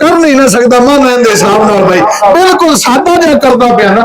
ਕਰ ਨਹੀਂ ਨਾ ਸਕਦਾ ਮਨ ਦੇ ਹਿਸਾਬ ਨਾਲ ਭਾਈ ਬਿਲਕੁਲ ਸਾਦਾ ਜਿਹਾ ਕਰਦਾ ਪਿਆ ਨਾ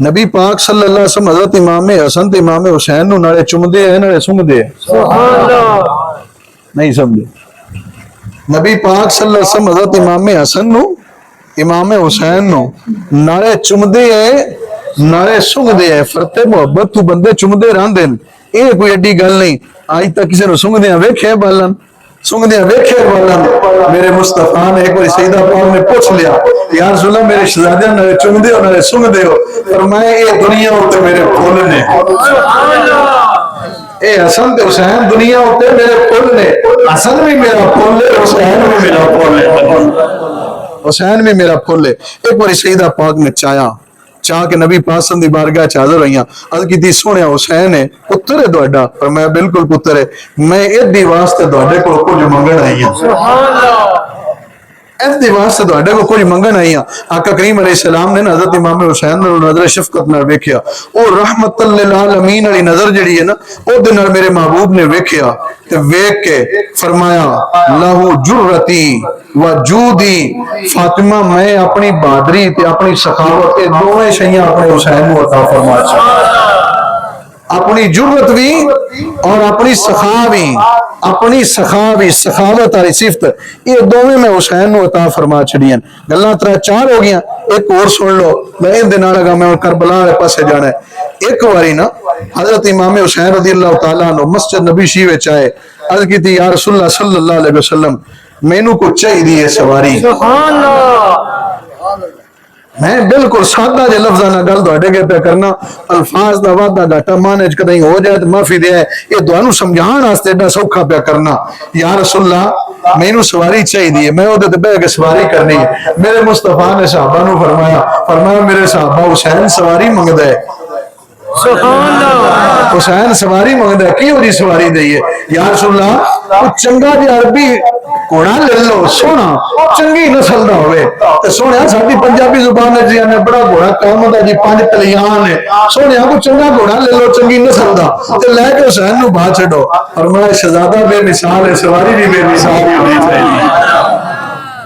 نبی پاک صلی اللہ علیہ وسلم حضرت امام حسن تے امام حسین نو نالے چومدے ہیں نالے سونگدے ہیں. سبحان اللہ. نہیں سمجھے. نبی پاک صلی اللہ علیہ وسلم حضرت امام حسن نو امام حسین نو نالے چومدے ہیں نالے سونگدے ہیں. فرتے محبت تو بندے چومدے رہندے ہیں. یہ کوئی ایڈی گل نہیں. آج تک کسی نو سونگدیاں ویکھے بالن سونگدیاں ویکھے بالن. میرے مصطفیٰ نے ایک بار سیدہ پاک نے پوچھ لیا یا رسول اللہ میرے شہزادیاں نالے چومدے ہو نالے سونگدے ہو؟ فرمایا یہ دنیا ہوتے میرے پھول نے. اے حسن تے حسین دنیا ہوتے میرے پھول نے. حسن بھی میرا پھول ہے حسین بھی میرا پھول ہے. حسین بھی میرا پھول ہے. ایک بار سیدہ پاک نے چاہ کے نبی پاک صلی اللہ علیہ وسلم دی بارگاہ چ حاضر ہوئیاں. عرض کیتی سونے حسین ہے پتر ہے تہاڈا؟ فرمایا بالکل پتر ہے. میں ادی واسطے تہاڈے کول کچھ منگن آئی ہوں. سبحان اللہ. ادی واسطے تہاڈے کول کچھ منگن آئی ہوں. آقا کریم علیہ السلام نے حضرت امام حسین نو نظر شفقت نال ویکھیا. او رحمت للعالمین والی نظر جڑی ہے نا او دے نال میرے محبوب نے ویکھیا تے ویکھ کے فرمایا لہو جرتی و جودی. فاطمہ میں اپنی بہادری تے اپنی سخاوت تے دونوں شیاں اپنے حسین نو عطا فرما چھڈ. اپنی جرت بھی اور اپنی سخا بھی سخاوت والی صفت یہ دونوں میں حسین نو عطا فرما چھڑیاں. گلاں ترا چار ہو گیاں. ایک اور سن لو میں ان دن لگا میں کربلا والے پاسے جانا ہے. ایک باری نا حضرت امام حسین رضی اللہ تعالیٰ عنہ مسجد نبی شی وچ آئے. عرض کی یا رسول اللہ صلی اللہ علیہ وسلم مینوں کو چاہیے سواری. سبحان اللہ. میں بالکل سادہ جے لفظاں نال گل تہاڈے اگے پہ کرنا. الفاظ دا وعدہ گھاٹا مانے چ کدی ہو جائے تے معافی دے. یہ تانوں سمجھان واسطے ایڈا سوکھا پیا کرنا. یا رسول اللہ مینوں سواری چاہیے میں اودے تے بیٹھ کے سواری کرنی ہے. میرے مصطفیٰ نے صحابہ نو فرمایا میرے صحابہ حسین سواری منگدا ہے. سبحان اللہ. حسین سواری منگدا ہے. کیوں جی سواری دئیے؟ یا رسول اللہ کچھ چنگا جی عربی گھوڑا لے لو سونا چنگی نسل دا ہوئے. تے سونے ساڈی پنجابی زبان وچ جی نے بڑا گھوڑا قوم دا جی 5 تلیان ہے. سونے کو چنگا گھوڑا لے لو چنگی نسل دا تے لے کے حسین نو باہ چھڈو. فرمایا شہزادہ بے مثال ہے سواری بھی بے مثال ہونی چاہیے.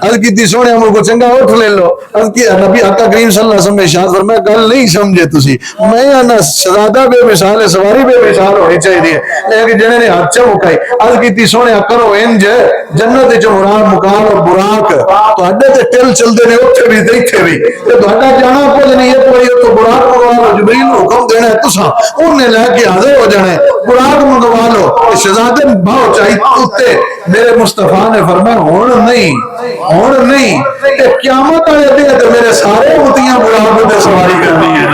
عرض کی سونے ہم کو چنگا اٹھ لے لو. عرض کی نبی آقا کریم صلی اللہ علیہ وسلم ارشاد فرمایا گل نہیں سمجھے تسی. میں انا شہزادہ بے مثال ہے سواری بے مثال ہونی چاہیے. لیکن جنہیں نے ہاتھ چمکائی. عرض کی سونے کرو انج جنت وچ مراد مقام اور براق تہاڈے تے ٹل چلدے نے اوتھے بھی تے ایتھے بھی تے تہاڈا جانا کچھ نہیں ہے. کوئی تو براق منگوا لو. جبریل نو حکم دینا ہے تساں اونے لے کے حاضر ہو جانا ہے. براق منگوا لو. شہزادے بہو چاہیے اوتے. میرے مصطفیٰ نے فرمایا ہن نہیں تے قیامت والے دن تے میرے سارے امتیاں براق تے سواری کرنی ہے.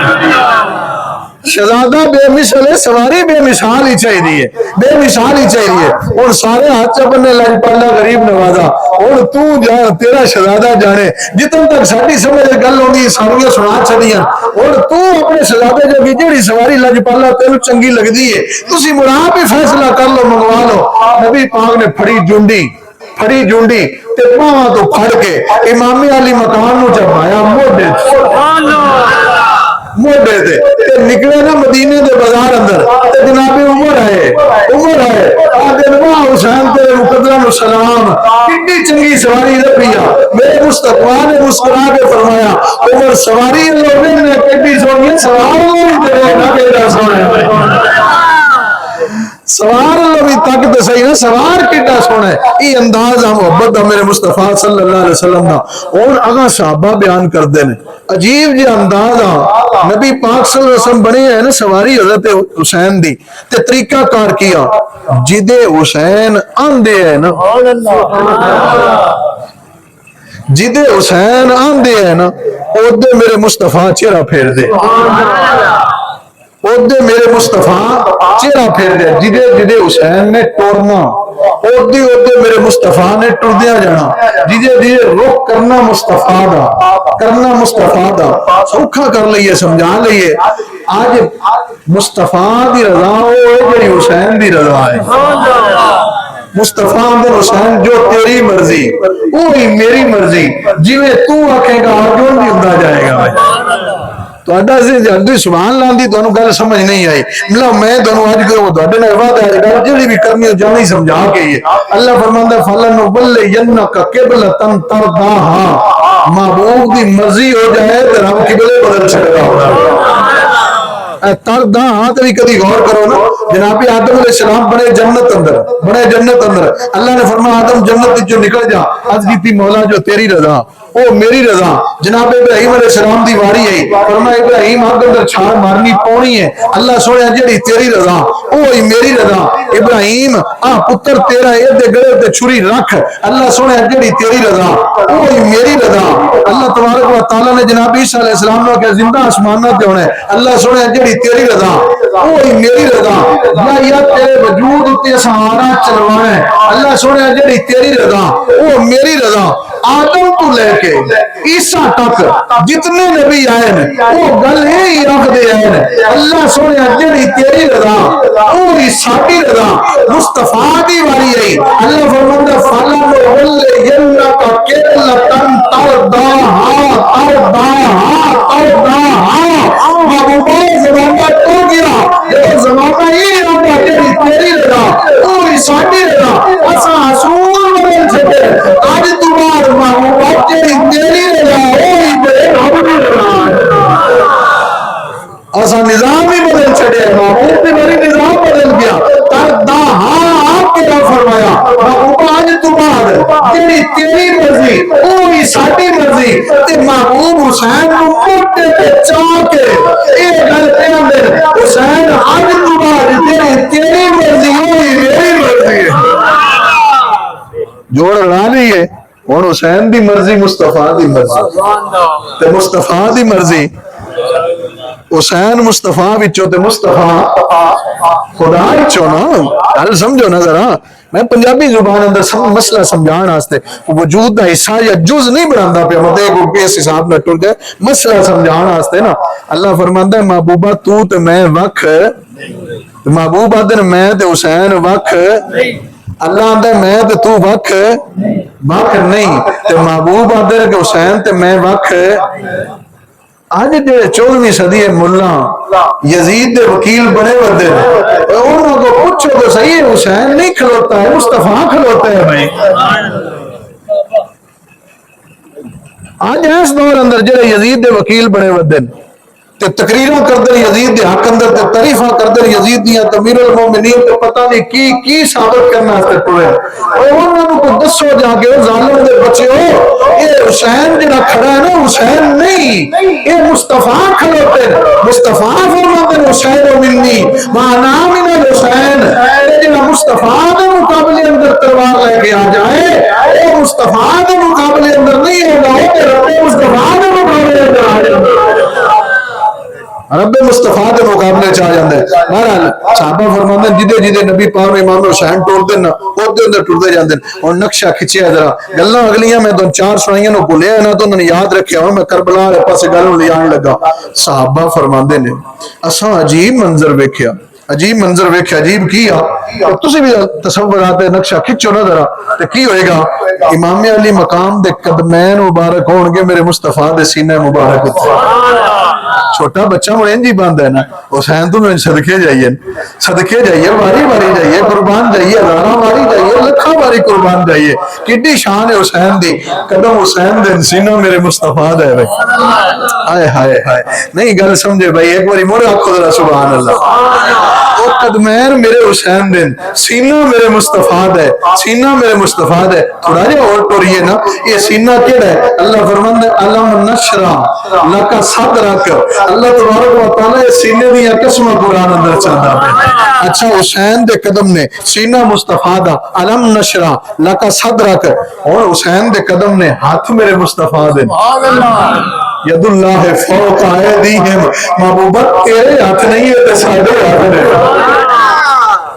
شہزادہ بے مثال ہے سواری بے مثال ہی چاہیے. بے مثال ہی چاہیے. اور سارے ہاتھ چپنے لگ پالا غریب نوازا. اور تو جان تیرا شہزادہ جانے جتن تک ساری سمجھ گل ہوگی ساریاں سنا چھڑیاں. اور تو اپنے شہزادے جو بھی جڑی سواری لج پالا تینوں چنگی لگدی ہے تسی مراد ہی فیصلہ کر لو منگوا لو. نبی پاک نے پھڑی جونڈی تے پاواں تو پھڑ کے امامی علی مکان نو چبایا موڈے تے نکلے نا مدینے دے بازار اندر تے جناب عمر آئے آدھے واہ حسین تیرے مقدرہ سلام کتنی چنگی سواری رکھیا. میرے مصطفیٰ نے مسکرا کے فرمایا عمر سواری لوگوں نے کتنی سونی سوار لو بھی تک تو صحیح نا سوار کتنا سونا ہے. یہ انداز محبت دا میرے مصطفیٰ صلی اللہ علیہ وسلم دا. اور اگاں صحابہ بیان کردے نے عجیب جی انداز آ. نبی پاک صلی اللہ علیہ وسلم بنے ہیں نا سواری حضرت حسین دی تے طریقہ کار کیا جدے حسین آندے ہیں نا جدے حسین آندے ہیں نا اودے میرے مصطفیٰ چہرہ پھیر دے. اودے میرے مصطفیٰ چہرہ پھیر دے. جدے حسین نے ٹورنا اودے میرے مصطفیٰ نے ٹردیا جانا. جدے رخ کرنا مصطفیٰ دا سوکھا کر لئیے سمجھا لئیے. آج مصطفیٰ دی رضا ہوئے جڑی حسین دی رضا ہے. مصطفیٰ بن حسین جو تیری مرضی وہی میری مرضی جویں تو آکھے گا جو بھی ہوندا جائے گا. تہاڈا جلدی سبحان لاندی تانوں گل سمجھ نہیں آئی. مطلب میں تانوں اج کرو تہاڈے نال وعدہ ہے گل جڑی بھی کرنی ہے جانی سمجھا کے ہی. اللہ فرماندا فلن بلینک قبلۃ ترضاها. محبوب دی مرضی ہو جائے تے رب قبلے بدل چھڑدا ہوگا. تردا ہاتھ بھی کدی غور کرو نا جناب آدم علیہ السلام بڑے جنت اندر اللہ نے فرمایا آدم جنت جو نکل جا عرض کی مولا جو تیری رضا او میری رضا جناب ابراہیم علیہ السلام دی واری ہے فرمایا ابراہیم آپ اندر چھال مارنی پونی ہے اللہ سونے جڑی تیری رضا او ہی میری رضا ابراہیم پتر تیرا اے دے گلے تے چھری رکھ اللہ سونے جڑی تیری رضا او ہی میری رضا اللہ تبارک و تعالی نے جناب عیسیٰ علیہ السلام نے کہ زندہ آسمانہ تے ہونا ہے اللہ سونے جڑی تیری رضا او ہی میری رضا یا تیرے وجود تے سہارا چلوانا ہے اللہ سونے جڑی تیری رضا او میری رضا آدم تو لے کے عیسیٰ تک جتنے نبی آئے ہیں وہ گل ہی رکھ دے ہیں اللہ سونے جڑی تیری رضا پوری ساڈی رضا مصطفیٰ دی واری ہے اللہ فرماندا فَلَنُغَوِّيَنَّكَ قِبْلَةً تَرْضَاهَا محبوبہ زمانہ تو گیا یہ زمانہ ہی رہا جڑی تیری رضا پوری ساڈی رضا اساں حصول بدل چھڈے اج تو بعد محبوبہ جڑی تیری رضا وہی میرے رب دی رضا اساں نظام ہی بدل چھڈے محبوب دی بڑی نظام بدل گیا تردا آپ کیا فرمایا محبوبہ اج تو بعد جڑی تیری مرضی وہی ساڈی مرضی تے محبوب حسین نو موٹے تے چا کے اے گل کہندے حسین اج تو بعد جڑی تیری مرضی وہی میری مرضی ہے جوڑ لا لیے ہن حسین دی مرضی مصطفیٰ دی مرضی تے مصطفیٰ دی مرضی حسین مصطفیٰ وچوں تے مصطفیٰ خدا وچوں نا گل سمجھو نا ذرا میں پنجابی زبان اندر مسئلہ سمجھان واسطے وجود دا حصہ یا جز نہیں بناندا پیا مطلب کہ اس حساب نال ٹر جائے مسئلہ سمجھان واسطے نا اللہ فرماندا ہے محبوبہ تو تے میں وکھ محبوب آدن میں تے حسین وکھ اللہ آدھے میں تے تو وکھ نہیں تے محبوب آدھے کہ حسین تے میں وکھ آج جو 14ویں صدی ملا یزید دے وکیل بنے ودے انہوں کو پوچھو تو صحیح ہے حسین نہیں کھلوتا ہے مصطفیٰ کھلوتا ہے بھائی آج اس دور اندر جڑے یزید دے وکیل بنے ودے تے تقریروں کردے یزید دے حق اندر تے تعریفاں کردے یزید دیاں امیر المومنین تے پتہ نہیں کی ثابت کرنا واسطے ٹرے او انہاں کو دسو جا کے ظالم دے بچیو اے حسین جڑا کھڑا ہے نا حسین نہیں اے مصطفیٰ کھڑوتے مصطفیٰ فرماتے حسین منی وانا من الحسین اے جڑا مصطفیٰ دے مقابلے اندر تلوار لے کے آ جائے اے مصطفیٰ دے مقابلے اندر نہیں ہوگا او تے رب مصطفیٰ دے مقابلے اندر آ جائے رب مصطفیٰ دے مقابلے چاہ جاندے بہرحال صحابہ فرماندے جدے جدے نبی پاک امام حسین ٹور دے نا اودے اندر ٹردے جاندے اور نقشہ کھچیا ذرا گلاں اگلیاں میں دو چار سنائیاں نو بھولیا نہ تو انہوں نے یاد رکھیا ہوں میں کربلا والے پاسے گل لے آن لگا صحابہ فرماندے نے اساں عجیب منظر ویکھیا عجیب کیا تسی بھی تصورات نقشہ کھچو نہ ذرا تے کی ہوئے گا امام علی مقام دے قدمین مبارک ہون گے میرے مصطفیٰ دے سینے مبارک اتنے چھوٹا بچہ مرین جی باندھ ہے نا حسین تو میں صدقے جائیے واری جائیے قربان جائیے ہزارہ واری جائیے لکھا واری قربان جائیے کتنی شان ہے حسین دی قدم حسین دے سینہ میرے مصطفیٰ دے بھائی ہائے نہیں گل سمجھے بھائی ایک باری موڑے آپ خدا سبحان اللہ او قدمین میرے حسین دن سینہ میرے مصطفیٰ دے تھوڑا جا اور ٹوریے نا یہ سینہ کیڑا ہے اللہ فرماندے علم نشرہ لکا صدرک اللہ تبارک و تعالی سینے دیا قسمہ قرآن اندر چاہتا ہے اچھا حسین دے قدم نے سینہ مصطفیٰ دا علم نشرہ لکا صدرک اور حسین دے قدم نے ہاتھ میرے مصطفیٰ دے ید اللہ فوق ایدیہم محبوبت تیرے ہاتھ نہیں ہے تے ساڈے ہاتھ نے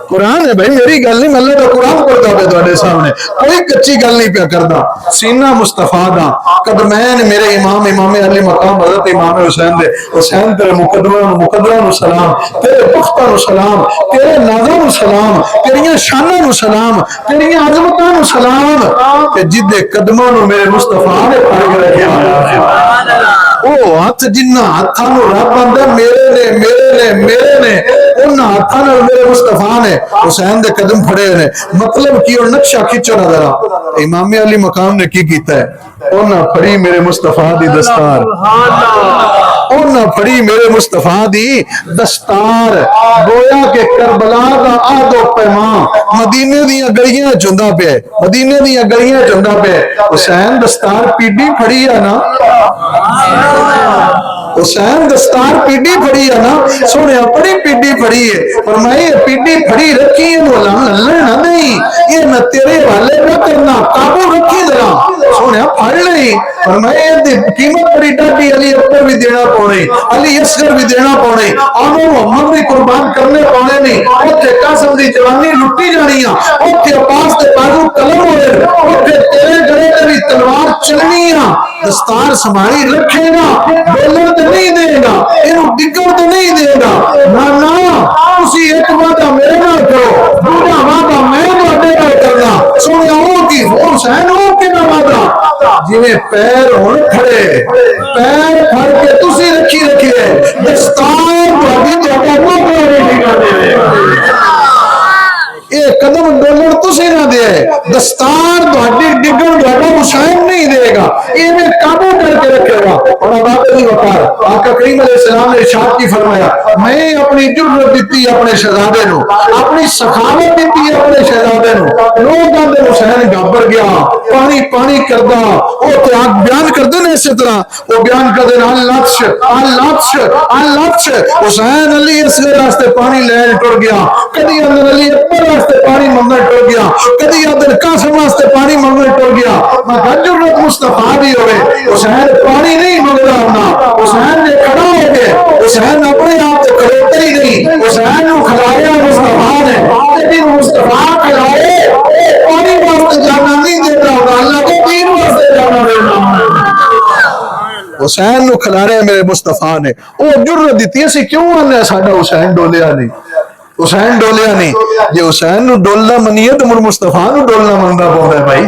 قرآن ہے بھائی میری گل نہیں اللہ کا قرآن پڑھتا پہ تواڈے سامنے کوئی کچی گل نہیں پیا کردا سینہ مصطفیٰ دا قدمین میرے امام علی مقام حضرت امام حسین دے حسین تیرے مقدرہ نو سلام تیرے پختہ نو سلام تیرے نازہ نو سلام تیریاں شانہ نو سلام تیریاں عظمتہ نو سلام کہ جدے قدمہ نو میرے مصطفیٰ نے پڑھ کے رکھے آیا او ہاتھ جنہ ہاتھاں نو رب اندر میرے نے انہاں ہاتھاں نال میرے مصطفیٰ نے حسین دے قدم پھڑے نے مطلب کی اور نقشہ کھچو نہ ذرا امام علی مقام نے کی کیتا ہے انہاں پھڑی میرے مصطفیٰ دی دستار انہاں پھڑی میرے مصطفیٰ دی دستار گویا کہ کربلا دا آدھو پیمان مدینے دیاں گلیاں چندہ پہ مدینے دیاں گلیاں چندہ پہ حسین دستار پیڈی پھڑی ہے نا حسین دستار پیڈی پھڑی ہے نا سونے اپنی پیڈی پھڑی ہے فرمائے پیڈی پھڑی رکھی ہے وہ لڑنا نہیں یہ نہ تیرے والے نہ کرنا قابو رکھی ذرا سونے پھڑ نہیں فرمائے قیمت بڑی ڈاٹی علی اکبر بھی دینا پونے علی اصغر بھی دینا پونے آنو محمد بھی قربان کرنے پونے نہیں اوتھے قاسم دی جوانی لٹی جانی اوتھے عباس دے بازو قلم ہوئے اوتھے تیرے گڑے تے بھی تلوار چلنی دستار سماری رکھے گا بولن تو نہیں دے گا انہوں ڈگر تو نہیں دے گا نا اسی ایک وعدہ میرے نہ کرو دوسرا وعدہ میں وعدے نہ کرنا سونے ہوں کی حسین ہوں کی نہ وعدہ جی میں پیر ہون کھڑے پیر پھڑ کے تسی رکھی ہے دستار بھاگی جاتا وہ میرے ٹھکانے میں یہ قدم ڈولر تسی نہ دے دستار بھاگی ڈگر بھاگا حسین نہیں دے گا یہ میں قابو کر کے رکھے گا اور اب آپ نہیں وقار آقا کریم علیہ السلام نے ارشاد کی فرمایا میں اپنی جرت دیتی اپنے شہزادے نو اپنی سخاوت دیتی اپنے شہزادے نو لوگاں دے حسین گھبر گیا پانی پانی کردا او تے آگ بیان کردے نے اسی طرح وہ بیان کردے نے اللہ حسین علی اصغر راستے پانی لین ٹر گیا کدی اندر علی اکبر راستے پانی منگل ٹر گیا کدی اندر قاسم راستے پانی منگل ٹر گیا میں جرت مصطفیٰ بھی ہوئے حسین پانی نہیں منگتا ہونا حسین نے کھڑا ہو گئے حسین اپنے آپ کو کھڑوتے ہی نہیں حسین کو کھلایا مصطفیٰ نے لیکن مصطفیٰ کھلائے پانی واسطے جانا نہیں دیتا ہوگا اللہ کو دین واسطے جانا دینا حسین نو کھلا رہے میرے مصطفیٰ نے وہ جرت دیتی ہے سی کیوں آنے ساڑھا حسین ڈولیا نہیں حسین ڈولیا نہیں یہ حسین نو ڈولنا منیے تو مر مصطفیٰ نو ڈولنا مننا پہندا ہے بھائی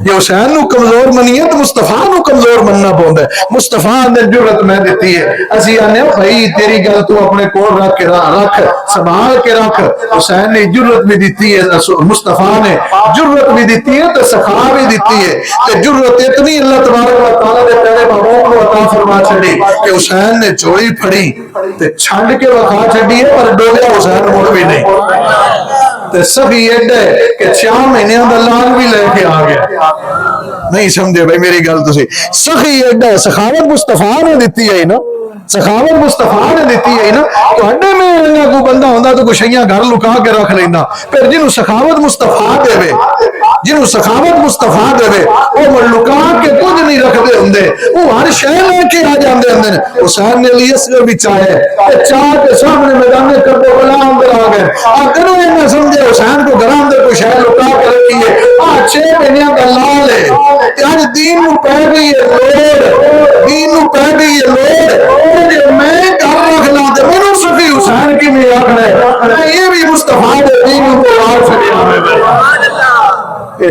یہ حسین نو کمزور منیے تو مصطفیٰ نو کمزور مننا پہندا ہے مصطفیٰ نے جرت میں دیتی ہے اسی آنے بھائی تیری گل تو اپنے کول رکھ کے رکھ سنبھال کے رکھ حسین نے جرت بھی دیتی ہے مصطفیٰ نے جرت بھی دیتی ہے تو سخا بھی دیتی ہے کہ جرت اتنی اللہ تبارک و تعالیٰ نے پیارے محبوب کو عطا فرما چھڑی کہ حسین نے چوری پھڑی تے چھنڈ کے وکھا چھڑی ہے پر ڈولیا حسین مڑ بھی نہیں تے سخی ایڈے کہ 6 مہینے دا لال بھی لے کے آ گیا نہیں سمجھے بھائی میری گل تسی سخی ایڈا سخاوت مصطفیٰ نے دیتی ہے نا سخاوت مصطفیٰ نے دیتی ہے نا تو ہڈے میں کوئی بندہ ہوندہ تو کچھ گھر لکا کے رکھ لینا پھر جنہوں سخاوت مصطفیٰ دے وے جنہوں سخاوت مصطفیٰ دے وے وہ لکا کے کچھ نہیں رکھ دے ہوندے وہ ہر شے لے کے آ جاندے ہوندے حسین نے علی اصغر بھی چاہے چاہ کے سامنے میدان کربلا بلا اندر آ گئے اگر وہ نہ سمجھے حسین کو گھر اندر کوئی شے لکا کے رکھی ہے 6 مہینے کا لال ہے آج دین نو پہ گئی ہے لوڑ دین نو پہ گئی ہے لوڑ میں گھر رکھنا دے میں نو سفی حسین کی میں آکھنا ہے یہ بھی مصطفیٰ دے دین نو پرار سکے آمیں بھائی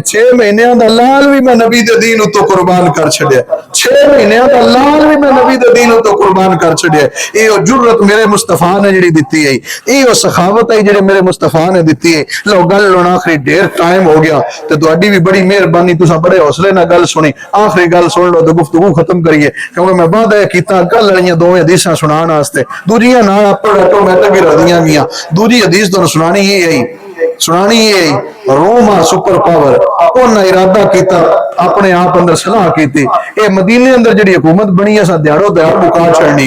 6 مہینے دا لال بھی میں نبی دے دین تو قربان کر چھڑیا 6 مہینے دا لال بھی میں نبی دے دین تو قربان کر چھڑیا یہ جرت میرے مصطفیٰ نے جڑی دیتی ہے یہ سخاوت ہے جڑی میرے مصطفیٰ نے دیتی ہے لو گل لونا آخری ڈیر ٹائم ہو گیا تو تہاڈی بھی بڑی مہربانی تساں بڑے حوصلے نہ گل سنی آخری گل سن لو تو گفتگو ختم کریے کیونکہ میں بعد ہے کیتا گل لڑیاں دوویں حدیثاں سنان واسطے دوجیاں نال اپڑ آٹومیٹک ردیاں گیاں دوجی حدیث تو سنانی ہی ہے سنانی ہے روما سپر پاور انہاں ارادہ کیتا اپنے آپ اندر صلاح کیتی اے مدینے اندر جڑی حکومت بنی ہے سا دیہڑو دیہڑ مکا چھڑنی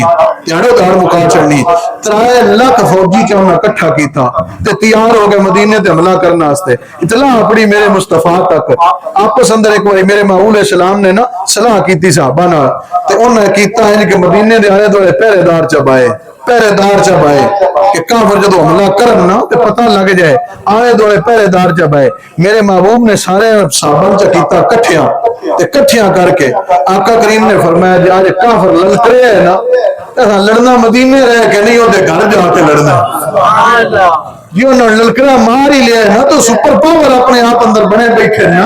3 لاکھ فوجی کے انہاں اکٹھا کیتا تے تیار ہو گئے مدینے تے حملہ کرنا واسطے اطلاع اپنی میرے مصطفیٰ تک آپس اندر ایک بار میرے ماؤں علیہ السلام نے نا صلاح کیتی صحابہ نال تے انہاں کیتا ہے کہ مدینے دے آلے دوالے پہرے دار چبائے کہ کافر جدو حملہ کرنا تے پتہ لگ جائے آئے دوڑے پہرے دار جب آئے میرے محبوب نے سارے صحابہ چکیتا کٹھیاں کر کے آقا کریم نے فرمایا جی آج کافر للکرے ہے نا لڑنا مدینے رہ کے نہیں ہوتے گھر جا کے لڑنا جی انہوں نے للکرا مار ہی لیا ہے نا تو سپر پاور اپنے آپ اندر بنے بیٹھے نا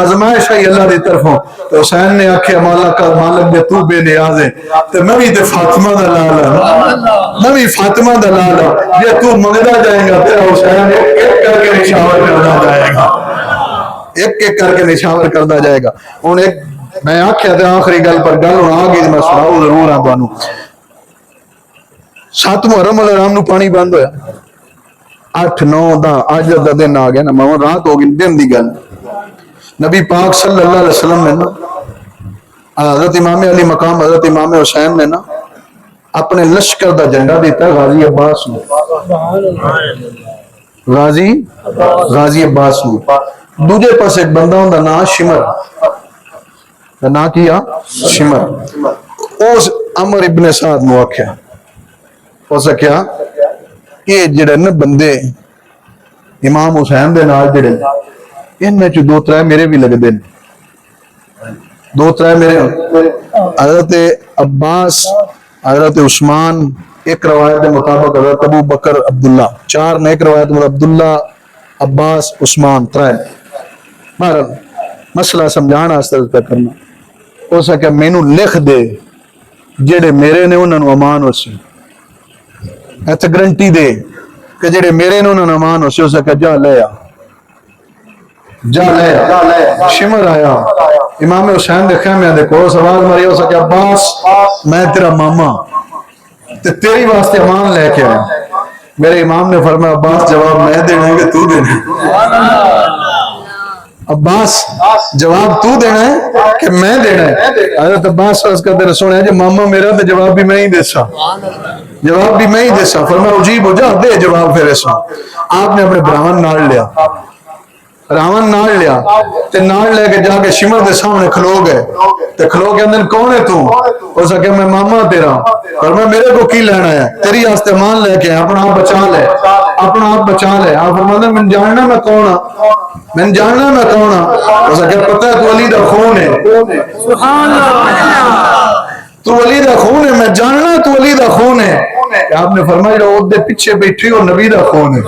آزمائش ہے اللہ دی طرفوں تو حسین نے آکھیا مالک دے تو بے نیاز ہے تو میں بھی تے فاطمہ دا لالا میں بھی فاطمہ دا لالا جے تو منگدا جائے گا تیرا حسین ایک کر کے نشاور کردا جائے گا ایک ایک کر کے نشاور کردا جائے گا ہن ایک میں آکھیا تے آخری گل پر گل ہن آ گئی میں سناؤ ضرور ہاں تانوں 7 محرم الحرام نو پانی بند ہویا 8 9 10 اج دا دن آ گیا نا میں رات ہو گئی دن دی گل نبی پاک صلی اللہ علیہ وسلم نے نا حضرت امام علی مقام حضرت امام حسین نے نا اپنے لشکر دا جھنڈا دیتا غازی عباس نو غازی عباس نو دوجے پاس ایک بندہ ہوندا نا شمر دا نا کیا شمر اس عمر ابن سعد نو آکھیا ہو سکیا یہ جڑے نا بندے امام حسین دے نال جڑے ان میں 2-3 میرے بھی لگدے نے 2-3 میرے حضرت عباس حضرت عثمان ایک روایت کے مطابق حضرت ابو بکر عبداللہ 4 نے ایک روایت میں عبداللہ عباس عثمان 3 بہرحال مسئلہ سمجھانا واسطے پہ کرنا ہو سکے مینوں لکھ دے جڑے میرے نے انہاں نوں امان ہو سی ایتھے گارنٹی دے کہ جڑے میرے نے انہاں نوں امان ہو سی ہو سکے جا لے شمر آیا امام حسین دے خیمے دے کو سوال ماری ہو سکے عباس میں تیرا ماما تے تیری واسطے امان لے کے آیا میرے امام نے فرمایا عباس جواب میں دینا ہے کہ تو دینا ہے عباس جواب تو دینا ہے کہ میں دینا ہے حضرت عباس عرض کرتے رسول ہے جی ماما میرا تو جواب بھی میں ہی دے سا جواب بھی میں ہی دے سا فرمایا عجیب ہو جا دے جواب پھر ایسا آپ نے اپنے براہن نال لیا راون نال لیا تے نال لے کے جا کے شمر دے سامنے کھلو گئے تے کھلو کے اندر کون ہے تو ہو سکے میں ماما تیرا پر میں میرے کو کی لینا ہے تیری آستے مان لے کے اپنا آپ بچا لے اپنا آپ بچا لے آپ فرماتے ہیں میں جاننا میں کون ہاں میں جاننا میں کون ہاں ہو سکے پتہ ہے تو علی دا خون ہے سبحان اللہ تو علی دا خون ہے میں جاننا تو علی دا خون ہے آپ نے فرمایا جو عہدے پیچھے بیٹھی ہو نبی دا خون ہے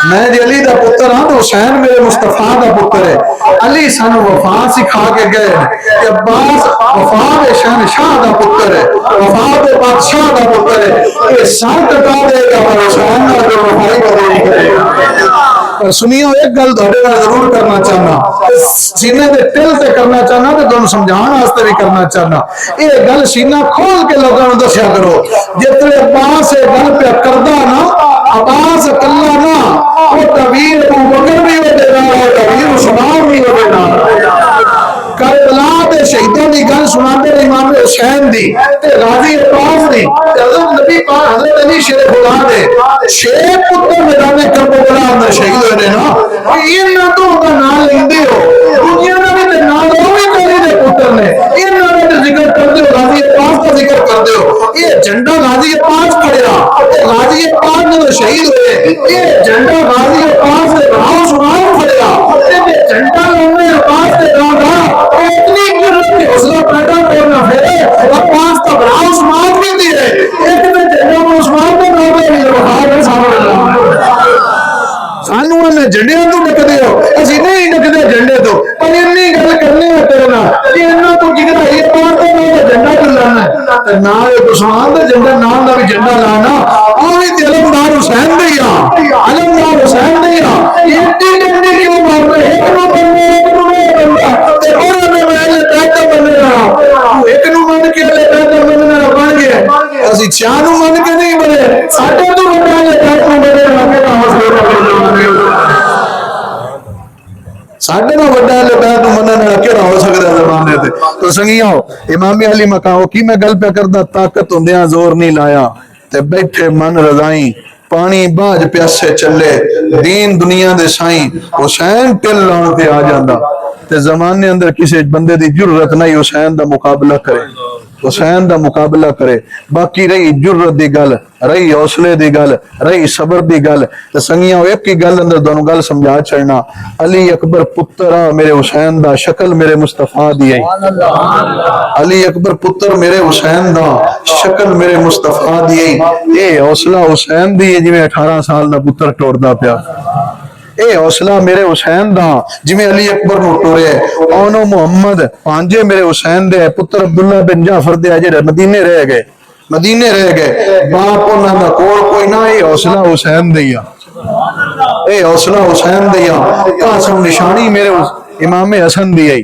میں جی علی دا پتر ہاں تو حسین میرے مصطفیٰ دا پتر ہے علی سانو وفا سکھا کے گئے کہ عباس وفا دے شہنشاہ دا پتر ہے وفا دے بادشاہ دا پتر ہے یہ سان کٹا دے گا پر حسین نہ جو وفائی بدلی کرے پر سنیو ایک گل دھوڑے میں ضرور کرنا چاہنا سینے دے تل تے کرنا چاہنا تو تم سمجھان واسطے بھی کرنا چاہنا یہ گل سینہ کھول کے لوگوں نے دسیا کرو جتنے عباس یہ گل پہ کردہ نا عباس کلا نا وہ طویل ابو بکر بھی ہو دینا ہے طویل عثمان بھی ہو دینا کربلا دے شہیدوں دی گل سناتے ہیں امام حسین دی تے غازی عباس دی حضرت نبی پاک حضرت علی شیر خدا دے 6 پتر میدان کربلا اندر شہید ہوئے نا یہ نہ تو دا نام لیندے ہو دنیا نے بھی تے نام وہ بھی کری دے پتر نے یہ نہ تے ذکر کر دے غازی عباس کا ذکر کر دے یہ جھنڈا غازی عباس پڑیا غازی عباس نے شہید ہوئے یہ جھنڈا غازی عباس دے راہ سنان پڑیا یہ جھنڈا انہوں نے عباس دے راہ اتنی کی حوصلہ پیدا کرنا پھر عباس کا راہ عثمان بھی دی ہے ایک میں جھنڈا میں عثمان نے نام لے لیا بخار میں سامنے سانو نے جھنڈیاں تو ڈک دے ہو اسی نہیں ڈک دے جھنڈے تو پر انی گل کرنے ہے تیرے نال کہ انہاں تو جگرا یہ پاس تے نال جھنڈا تو لانا ہے تے نال عثمان دا جھنڈا نام دا بھی جھنڈا لانا او وی علمدار حسین دی آ علمدار حسین دی آ ایڈی ڈنڈی کیوں مار رہے ایک نو بننے ایک نو بننا تے اور نے میں پیدا بننا ایک نو من کے لے پیدا بننا بن گیا اسی چاہ نو من کے نہیں بنے ساڈے تو بڑا لے پیدا بننے لگے نا حوصلہ ساڈے نال وڈا لگا تو منن والا کیڑا ہو سکدا زمانے تے تو سنگیاں امام علی مقام کی میں گل پہ کردا طاقت ہوندیاں زور نہیں لایا تے بیٹھے من رضائیں پانی باج پیاسے چلے دین دنیا دے سائیں حسین ٹل لان تے آ جاندا تے زمانے اندر کسی بندے دی جرت نہیں حسین دا مقابلہ کرے حسین دا مقابلہ کرے باقی رہی جرت دی گل رہی حوصلے دی گل رہی صبر دی گل تے سنگیاں ایک ہی گل اندر دونوں گل سمجھا چھڑنا علی اکبر پتر میرے حسین دا شکل میرے مصطفیٰ دی ہے علی اکبر پتر میرے حسین دا شکل میرے مصطفیٰ دی ہے اے حوصلہ حسین دی ہے جی میں 18 سال دا پتر ٹوڑدا پیا ਇਹ ਹੌਸਲਾ ਮੇਰੇ ਹੁਸੈਨ ਦਾ ਜਿਵੇਂ ਅਲੀ ਅਕਬਰ ਨੂੰ ਟੋਰਿਆ ਉਹਨੂੰ ਮੁਹੰਮਦ ਭਾਂਜੇ ਮੇਰੇ ਹੁਸੈਨ ਦੇ ਪੁੱਤਰ ਅਬਦੁੱਲਾ ਬਿਨ ਜਾਫਰ ਦੇ ਜਿਹੜੇ ਮਦੀਨੇ ਰਹਿ ਗਏ ਬਾਪ ਉਹਨਾਂ ਦਾ ਕੋਲ ਕੋਈ ਨਾ ਇਹ ਹੌਸਲਾ ਹੁਸੈਨ ਦੇ ਆ ਇਹ ਹੌਸਲਾ ਹੁਸੈਨ ਦੇ ਆ ਕਾਸਮ ਨਿਸ਼ਾਨੀ ਮੇਰੇ ਇਮਾਮ ਹਸਨ ਦੀ ਆਈ